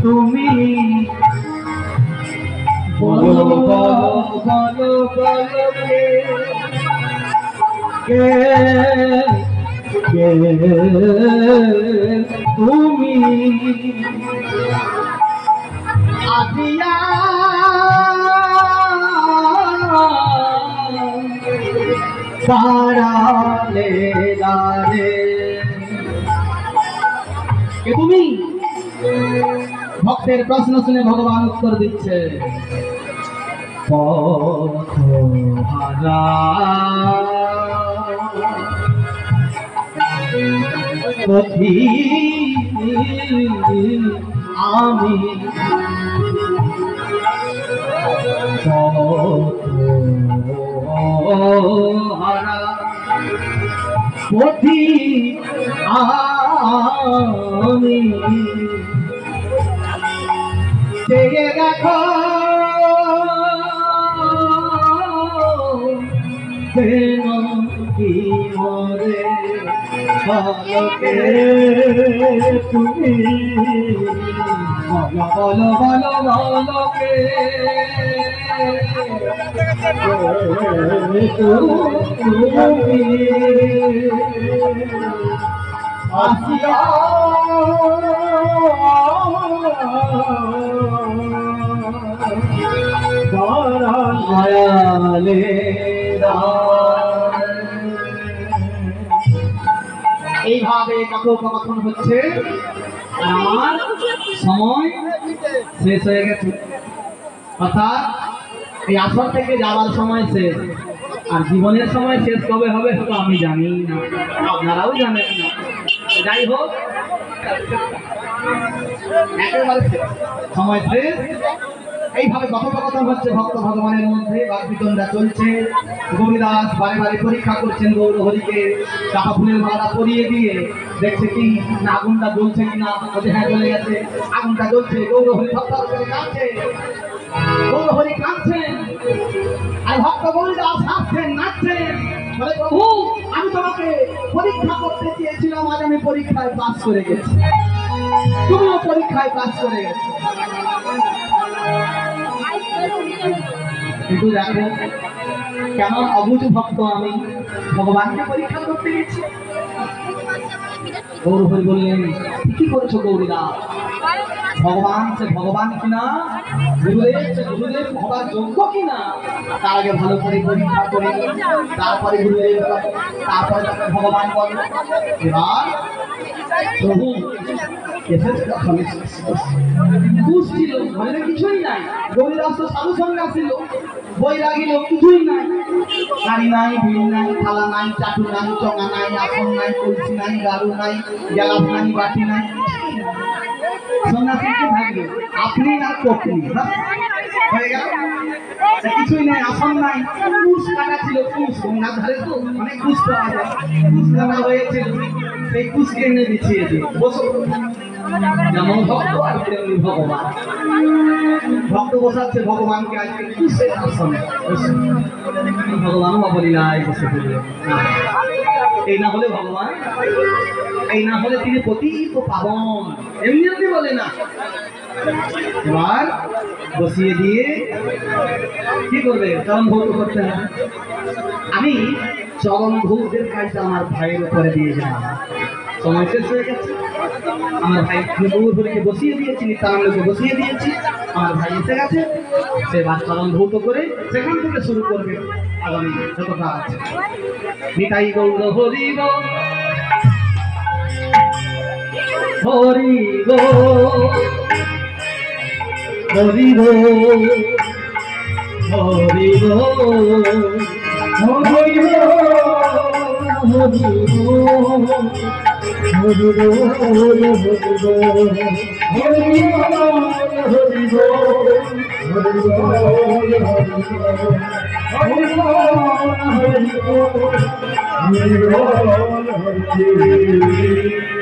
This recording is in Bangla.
তুমি বলো বলো বলো বলো কে কে তুমি আজিয়া সারালে দারে কে তুমি ভক্তের প্রশ্ন শুনে ভগবান উত্তর দিচ্ছে পথহারা পথি আমি পথহারা পথি আমি চেয়ে দেখো কেন কি মরে ভালোকে তুমি বলো বলো বলো বলো কে তুমি আসিয়া দয়ালে এইভাবে কথোপকথন হচ্ছে। আমার সময় শেষ হয়ে গেছে, অর্থাৎ এই আসর থেকে যাওয়ার সময় শেষ। আর জীবনের সময় শেষ কবে হবে তো আমি জানি না, আপনারাও জানেন না। যাই হোক, একেবারে সময় শেষ। এইভাবে কথোপকথন হচ্ছে ভক্ত ভগবানের মধ্যে, বাকবিতণ্ডা চলছে। গৌরীদাস বারে বারে পরীক্ষা করছেন গৌরহরিকে, চাপা ফুলের মালা পরিয়ে দিয়ে দেখছে কি না আগুনটা জ্বলছে কিনা। ওদের হ্যাঁ জ্বলে গেছে, আগুনটা জ্বলছে। গৌরহরি থরথর করে কাঁদছে, গৌরহরি কাঁদছেন, আর ভক্ত গৌরীদাস হাসছেন, নাচছেন। বলে প্রভু, আমি তোমাকে পরীক্ষা করতে চেয়েছিলাম, আজ আমি পরীক্ষায় পাস করে গেছি, তুমিও পরীক্ষায় পাস করে গেছো। কিন্তু দেখো কেমন অবুঝ ভক্ত আমি, ভগবানকে পরীক্ষা করতে গেছি। গৌরহরি বললেন, কি করেছো গৌরীদাস? ভগবান সে ভগবান কিনা, গুরুদেব সে গুরুদেব হবার যোগ্য কিনা, তার আগে ভালো করে পরীক্ষা করে তারপরে গুরুদেব, তারপরে তাকে ভগবান বলে। এবার প্রভু ছিল ঘরে কিছুই নাই, গৌরীদাস তো সাধু সঙ্গে ছিল, বই লাগিল কিছুই নাই, গাড়ি নাই, ভিড় নাই, থালা নাই, চাটু নাই, চঙা নাই, আসন নাই, কলসি নাই, গাড়ু নাই, গ্যালাস নাই, বাটি নাই। সন্ন্যাসীকে থাকবে আপনি আর পত্নী, হয়ে গেল। কিছুই নাই, আসন নাই, কুশ কাটা ছিল, কুশ গঙ্গার ধারে তো অনেক কুশ পাওয়া যায়, কুশ কাটা হয়েছিল, সেই কুশকে এনে বিছিয়ে দিয়ে বসো। যেমন ভক্ত আর তেমনি ভগবান, ভক্ত বসাচ্ছে ভগবানকে আজকে কুশের আসনে, ভগবান অবলীলায় বসে পড়লেন। এই না হলে ভগবান, এই না হলে তিনি পতিত পাবন, এমনি এমনি বলে না। এবার বসিয়ে দিয়ে কি করবে? চরণ ভৌত করতে হবে। আমি চরণ ভৌতের কাজটা আমার ভাইয়ের উপরে দিয়ে যাই, সময় শেষ হয়ে গেছে। আমার ভাই গৌরহরিকে বসিয়ে দিয়েছি, নিত্যানন্দকে বসিয়ে দিয়েছি, আমার ভাই এসে গেছে। সে চরণ ভৌত করে সেখান থেকে শুরু করবে আগামী যত কাজ। নিতাই গৌর হরি গো, হরি গো, হরি গো, হরি গো, হরি গো, হরি গো, হরি গো, হরি গো, হরি গো, হরি গো, হরি গো।